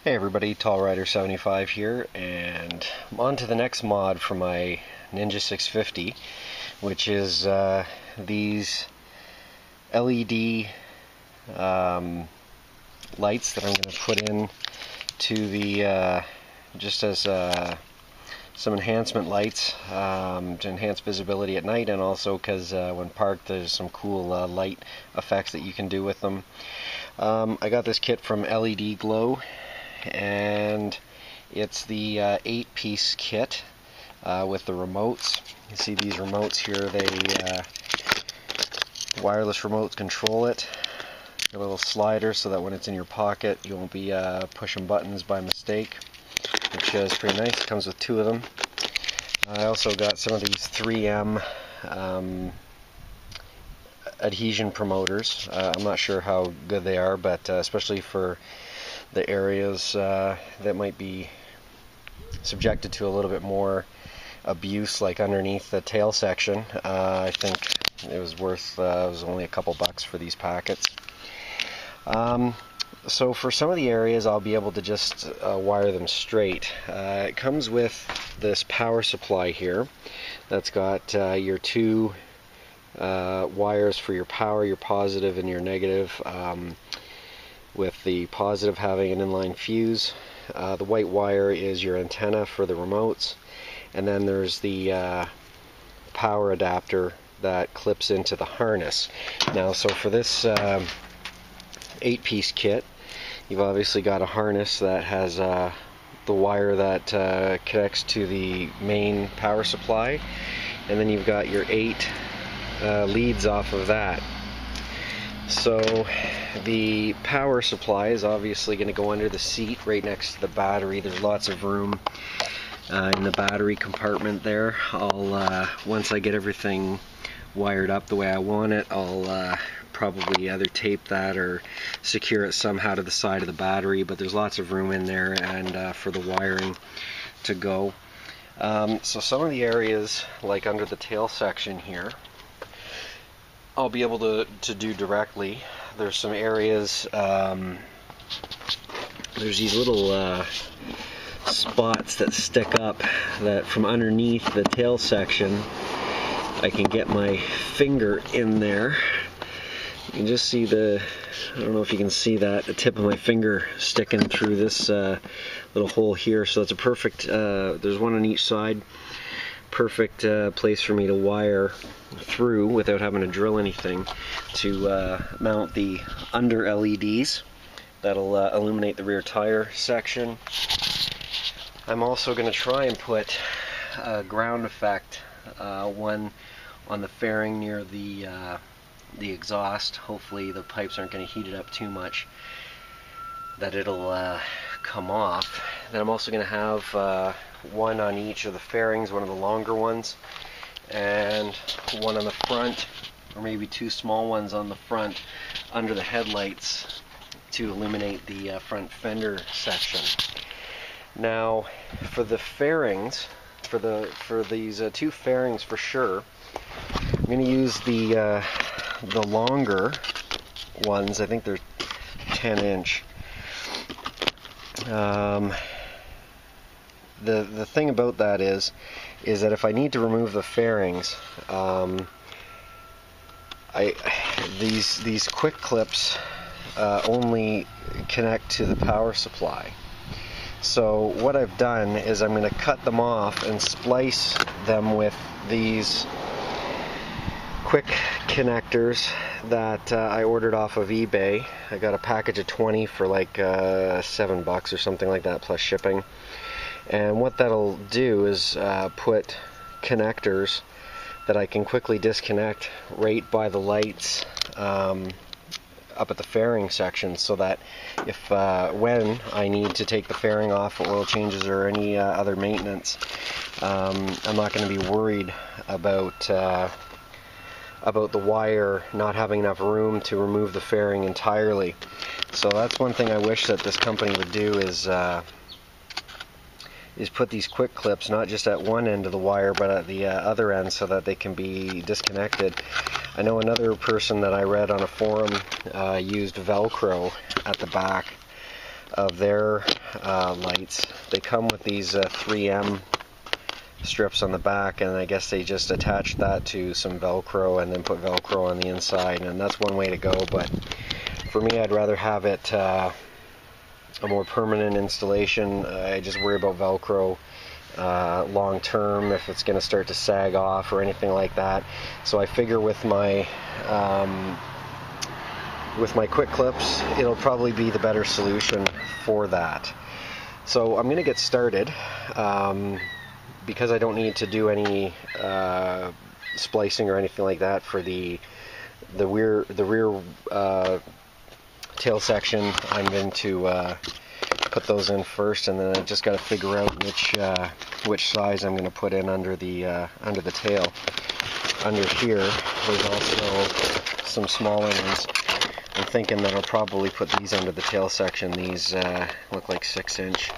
Hey everybody, Tall Rider 75 here, and I'm on to the next mod for my Ninja 650, which is these LED lights that I'm going to put in to the just as some enhancement lights to enhance visibility at night, and also because when parked there's some cool light effects that you can do with them. I got this kit from LEDGlow, and it's the 8-piece kit with the remotes. You see these remotes here, they wireless remotes control it. A little slider so that when it's in your pocket you won't be pushing buttons by mistake, which is pretty nice. It comes with 2 of them. I also got some of these 3M adhesion promoters. I'm not sure how good they are, but especially for the areas that might be subjected to a little bit more abuse, like underneath the tail section, I think it was worth, it was only a couple bucks for these packets. So for some of the areas I'll be able to just wire them straight. It comes with this power supply here that's got your 2 wires for your power, your positive and your negative, with the positive having an inline fuse. The white wire is your antenna for the remotes, and then there's the power adapter that clips into the harness. Now, so for this 8-piece kit, you've obviously got a harness that has the wire that connects to the main power supply, and then you've got your 8 leads off of that. So the power supply is obviously going to go under the seat right next to the battery. There's lots of room in the battery compartment there. I'll once I get everything wired up the way I want it, I'll probably either tape that or secure it somehow to the side of the battery, but there's lots of room in there and for the wiring to go. So some of the areas, like under the tail section here, I'll be able to do directly. There's some areas, there's these little spots that stick up that from underneath the tail section I can get my finger in there. You can just see I don't know if you can see that, the tip of my finger sticking through this little hole here. So it's a perfect, there's one on each side, perfect place for me to wire through without having to drill anything, to mount the under LEDs that'll illuminate the rear tire section. I'm also going to try and put a ground effect, one on the fairing near the exhaust. Hopefully the pipes aren't going to heat it up too much that it'll come off. Then I'm also going to have one on each of the fairings, one of the longer ones, and one on the front, or maybe 2 small ones on the front under the headlights to illuminate the front fender section. Now, for the fairings, for these 2 fairings for sure, I'm going to use the longer ones. I think they're 10-inch. The thing about that is that if I need to remove the fairings, these quick clips only connect to the power supply. So what I've done is I'm going to cut them off and splice them with these quick connectors that I ordered off of eBay. I got a package of 20 for like $7 or something like that, plus shipping. And what that'll do is put connectors that I can quickly disconnect right by the lights up at the fairing section, so that if when I need to take the fairing off for oil changes or any other maintenance, I'm not going to be worried about the wire not having enough room to remove the fairing entirely. So that's one thing I wish that this company would do, is put these quick clips not just at one end of the wire but at the other end, so that they can be disconnected. I know another person that I read on a forum used Velcro at the back of their lights. They come with these 3M strips on the back, and I guess they just attach that to some Velcro and then put Velcro on the inside, and that's one way to go. But for me, I'd rather have it a more permanent installation. I just worry about Velcro long term if it's going to start to sag off or anything like that. So I figure with my quick clips, it'll probably be the better solution for that. So I'm going to get started. Because I don't need to do any splicing or anything like that for the rear tail section. I'm going to put those in first, and then I just got to figure out which size I'm going to put in under the tail. Under here, there's also some smaller ones. I'm thinking that I'll probably put these under the tail section. These look like 6-inch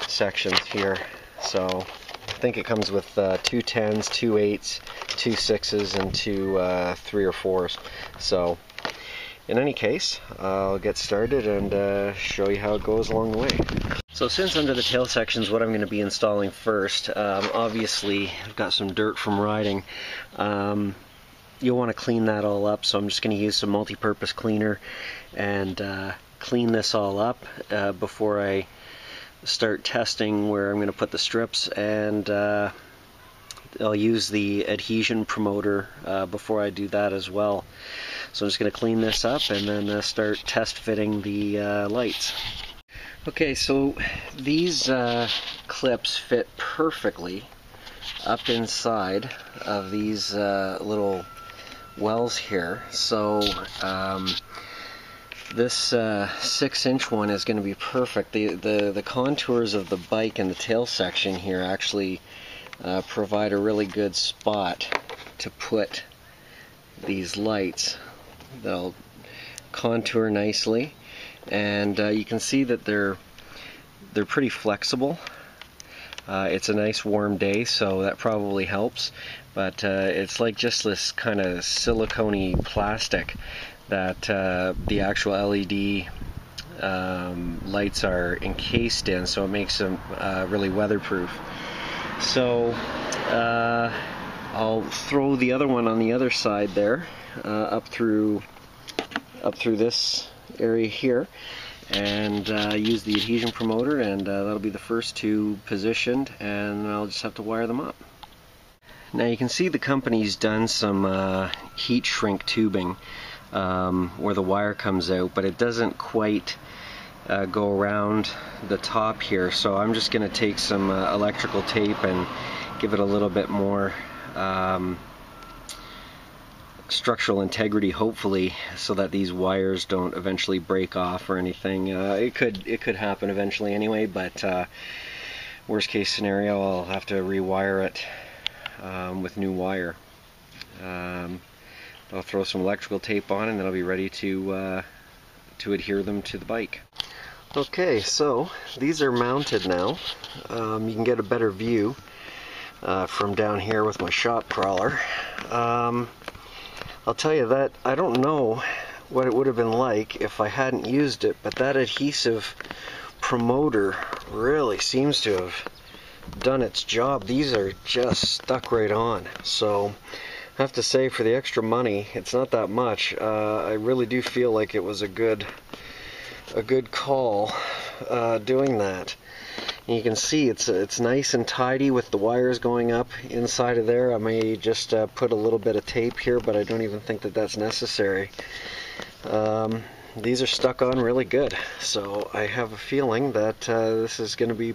sections here. So I think it comes with 2 10s, 2 8s, 2 6s, and 2 3 or 4s. So in any case, I'll get started and show you how it goes along the way. So since under the tail section is what I'm going to be installing first, obviously I've got some dirt from riding. You'll want to clean that all up, so I'm just going to use some multi-purpose cleaner and clean this all up before I start testing where I'm going to put the strips, and I'll use the adhesion promoter before I do that as well. So I'm just going to clean this up and then start test fitting the lights. Okay, so these clips fit perfectly up inside of these little wells here. So this 6-inch one is going to be perfect. The contours of the bike and the tail section here actually provide a really good spot to put these lights. They'll contour nicely, and you can see that they're pretty flexible. It's a nice warm day, so that probably helps, but it's like just this kind of silicone-y plastic that the actual LED lights are encased in, so it makes them really weatherproof. So I'll throw the other one on the other side there, up through this area here, and use the adhesion promoter, and that'll be the first 2 positioned, and I'll just have to wire them up. Now you can see the company's done some heat shrink tubing where the wire comes out, but it doesn't quite go around the top here, so I'm just going to take some electrical tape and give it a little bit more structural integrity, hopefully, so that these wires don't eventually break off or anything. It could happen eventually anyway, but worst case scenario, I'll have to rewire it with new wire. I'll throw some electrical tape on, and then I'll be ready to adhere them to the bike. Okay, so these are mounted now. You can get a better view from down here with my shop crawler. I'll tell you that I don't know what it would have been like if I hadn't used it, but that adhesive promoter really seems to have done its job. These are just stuck right on. So I have to say, for the extra money, it's not that much. I really do feel like it was a good call doing that. And you can see it's nice and tidy with the wires going up inside of there. I may just put a little bit of tape here, but I don't even think that that's necessary. These are stuck on really good, so I have a feeling that this is going to be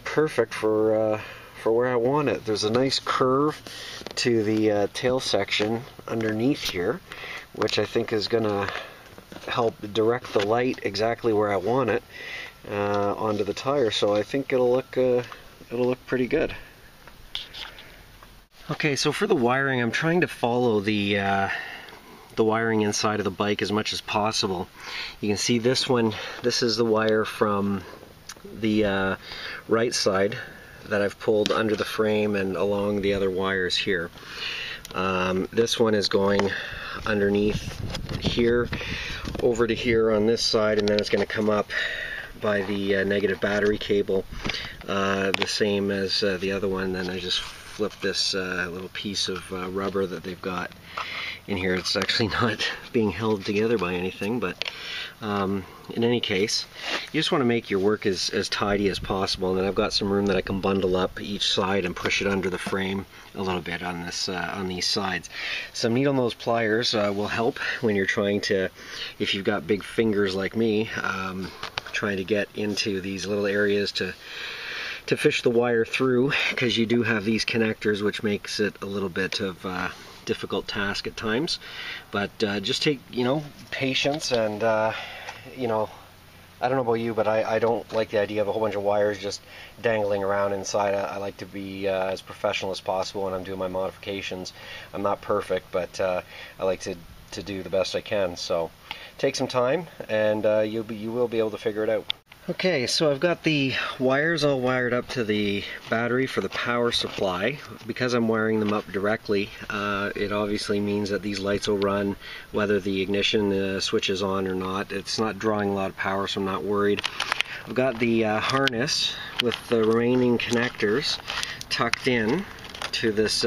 perfect for where I want it. There's a nice curve to the tail section underneath here, which I think is going to help direct the light exactly where I want it onto the tire. So I think it'll look pretty good. Okay, so for the wiring, I'm trying to follow the wiring inside of the bike as much as possible. You can see this one. This is the wire from the right side that I've pulled under the frame and along the other wires here. This one is going underneath here. over to here on this side, and then it's going to come up by the negative battery cable, the same as the other one. Then I just flip this little piece of rubber that they've got in here. It's actually not being held together by anything, but in any case, you just want to make your work as tidy as possible. And then I've got some room that I can bundle up each side and push it under the frame a little bit on this on these sides. Some needle nose pliers will help when you're trying to, if you've got big fingers like me, trying to get into these little areas to fish the wire through, because you do have these connectors, which makes it a little bit of a difficult task at times. But just take, patience, and I don't know about you, but I don't like the idea of a whole bunch of wires just dangling around inside. I like to be as professional as possible when I'm doing my modifications. I'm not perfect, but I like to do the best I can. So take some time, and you will be able to figure it out. Okay, so I've got the wires all wired up to the battery for the power supply. Because I'm wiring them up directly, it obviously means that these lights will run whether the ignition switch is on or not. It's not drawing a lot of power, so I'm not worried. I've got the harness with the remaining connectors tucked in to this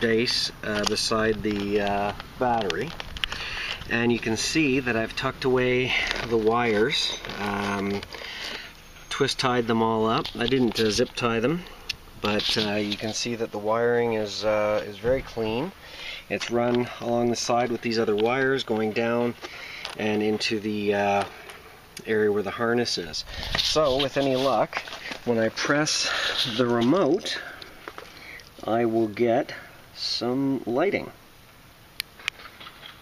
base beside the battery. And you can see that I've tucked away the wires, twist tied them all up. I didn't zip tie them, but you can see that the wiring is very clean. It's run along the side with these other wires going down and into the area where the harness is. So with any luck, when I press the remote, I will get some lighting.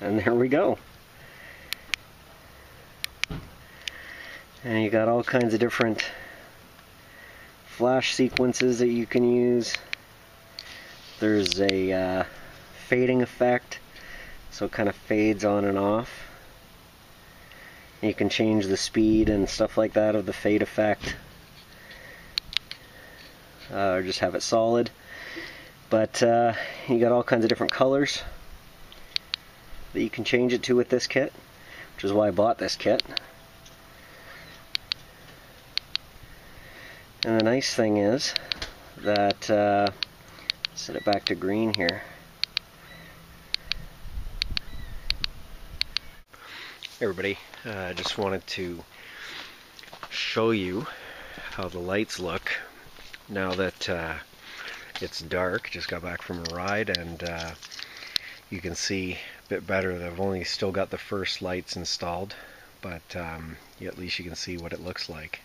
And there we go. And you got all kinds of different flash sequences that you can use. There's a fading effect, so it kind of fades on and off. You can change the speed and stuff like that of the fade effect, or just have it solid. But you got all kinds of different colors that you can change it to with this kit, which is why I bought this kit. And the nice thing is that, set it back to green here. Hey everybody, I just wanted to show you how the lights look now that it's dark. Just got back from a ride, and you can see a bit better that I've only still got the first lights installed, but at least you can see what it looks like.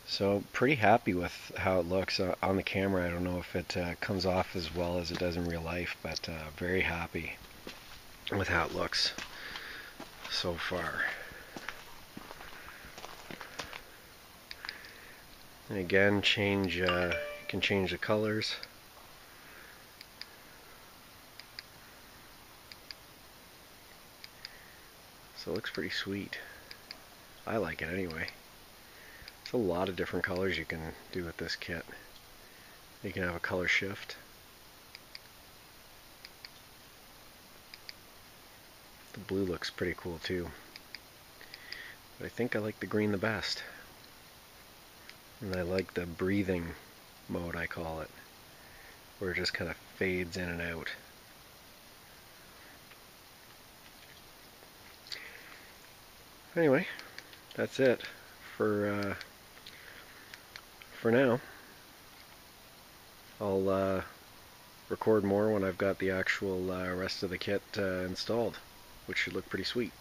So pretty happy with how it looks on the camera. I don't know if it comes off as well as it does in real life, but very happy with how it looks so far. And again, you can change the colors. So it looks pretty sweet. I like it anyway. There's a lot of different colors you can do with this kit. You can have a color shift. The blue looks pretty cool too. But I think I like the green the best. And I like the breathing mode, I call it, where it just kind of fades in and out. Anyway, that's it for now. I'll record more when I've got the actual rest of the kit installed, which should look pretty sweet.